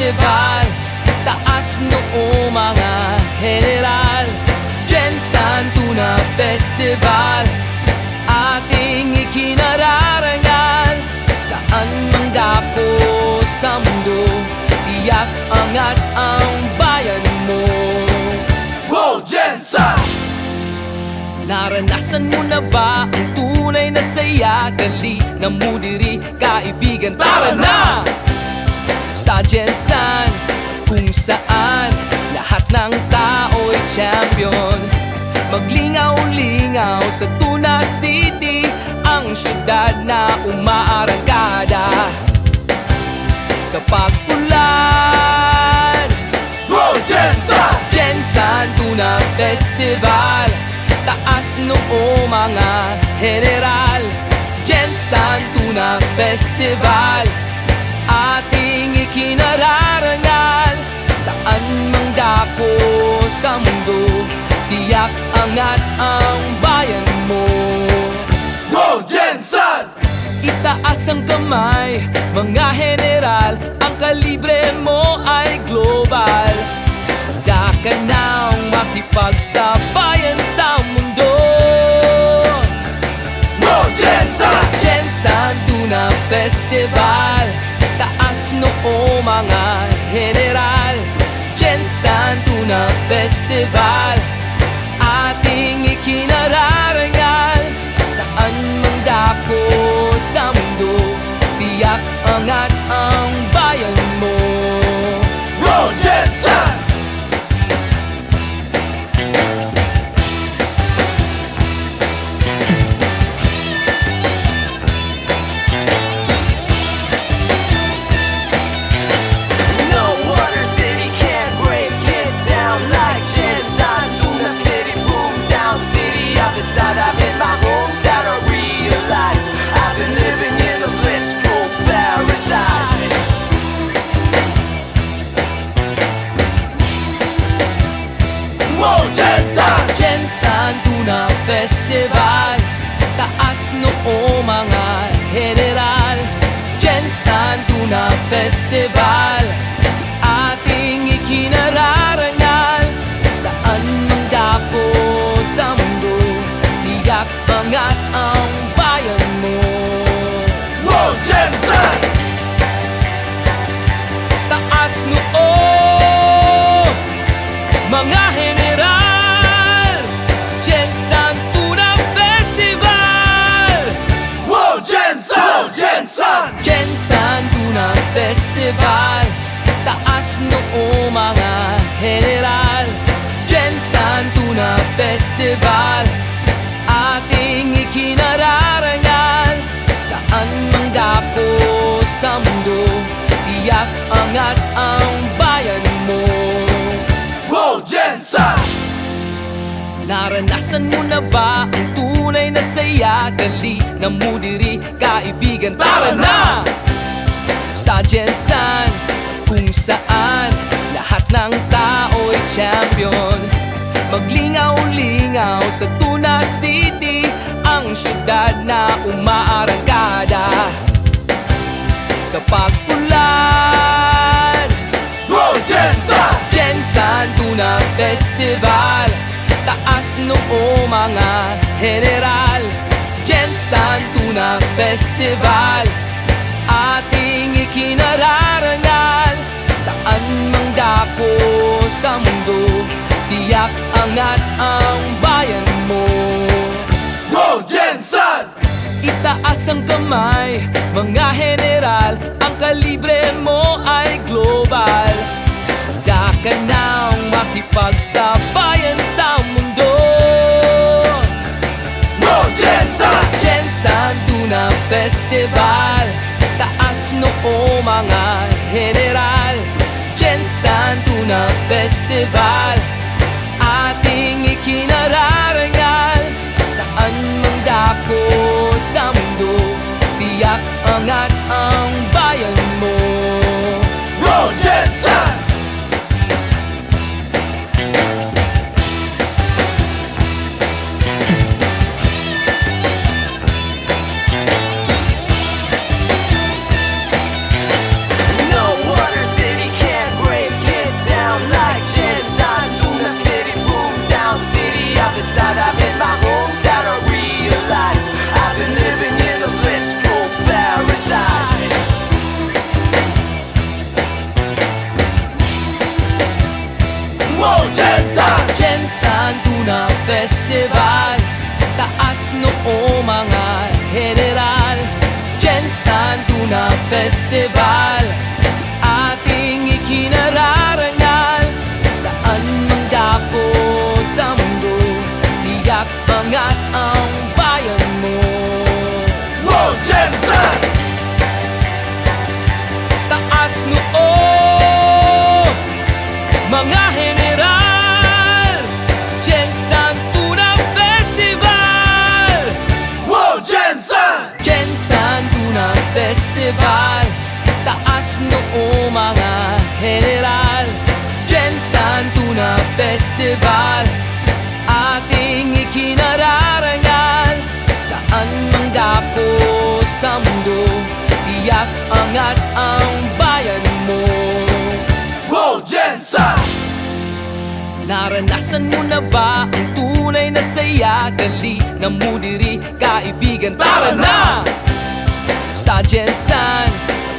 Festival. Taas noo mga general. Jensan Tuna Festival, ating ikinararangal. Saan mang dako sa mundo, tiyak angat ang bayan mo. Wow, Jensan! Naranasan mo na ba ang tunay na saya? Dali na mo diri, kaibigan, tara na! Sa Jensan, kung saan lahat ng tao'y champion. Maglingaw-lingaw sa Tuna City, ang syudad na umaarangkada. Sa pag-ulan, Wow, Jensan! Jensan Tuna Festival. Taas noo mga general. Jensan Tuna Festival, ating ikinararangal. Saan mang dako sa mundo, tiyak angat ang bayan mo. Wow, Jensan! Itaas ang kamay, mga general. Ang kalibre mo ay global. Handa ka nang makipagsabayan sa mundo. Wow, Jensan! Jensan Tuna Festival. Taas noo mga general. Jensan Tuna Festival, ating ikinararangal. Saan mang dako sa mundo, tiyak angat ang bayan mo. Wow, Jensan! No other city can break it down like Jensan Tuna City, boomtown city. I've been inside, I'm in my hometown. I realize I've been living in a blissful paradise. Wow, Jensan! Jensan Tuna Festival. Taas noo mga general. Jensan Tuna Festival, ating ikinararangal. Saan mang dako sa mundo, tiyak angat ang bayan mo. Wow, Jensan! Taas noo mga general. Jensan Tuna Festival. Wow, Jensan! Wow, Jensan! Jensan Tuna Festival. Taas noo mga general. Jensan Tuna Festival, ating ikinararangal. Saan mang dako sa mundo, tiyak angat ang bayan mo. Wow, Jensan! Naranasan mo na ba ang tunay na saya? Dali na mo diri, kaibigan, tara na! Sa Jensan, kung saan lahat ng tao'y champion. Maglingaw-lingaw sa Tuna City, ang syudad na umaarangkada. Sa pag-ulan, Wow, Jensan! Jensan Tuna Festival. Taas noo mga general. Jensan Tuna Festival, ating ikinararangal. Saan mang dako sa mundo, tiyak angat ang bayan mo. Wow, Jensan! Itaas ang kamay, mga general. Ang kalibre mo ay global. Handa ka nang makipagsabayan sa mundo. Wow, Jensan! Jensan Tuna Festival. Taas noo mga general. Jensan Tuna Festival, ating ikinararangal. Saan mang dako sa mundo, tiyak angat ang bayan mo. Wow, Jensan! No other city can Festival. Taas noo mga general. Jensan Tuna Festival, ating ikinararangal. Saan mang dako sa mundo, tiyak angat ang bayan mo. Go Jensen! Taas noo mga general. Jensan Tuna Festival. Go Jensen! Jensan Tuna Festival. Taas noo mga general. Jensan Tuna Festival, ating ikinararangal. Saan mang dako sa mundo, tiyak angat ang bayan mo. Go Jensen! Naranasan mo na ba ang tunay na saya? Dali na mo diri, kaibigan, tara na! Sa Jensan,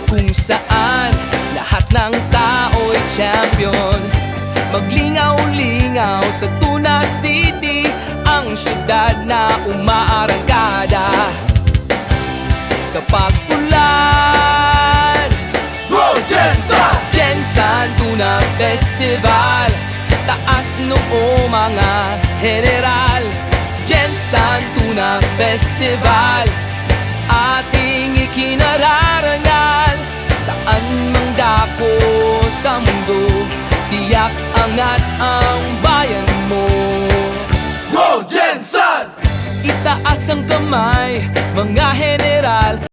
kung saan lahat ng tao'y champion. Maglingaw-lingaw sa Tuna City, ang syudad na umaarangkada. Sa pag-ulan, Go Jensen! Jensan Tuna Festival. Taas noo mga general. Jensan Tuna Festival, ating ikinararangal. Saan mang dako sa mundo, tiyak angat ang bayan mo. Go Jensen! Itaas ang kamay, mga general.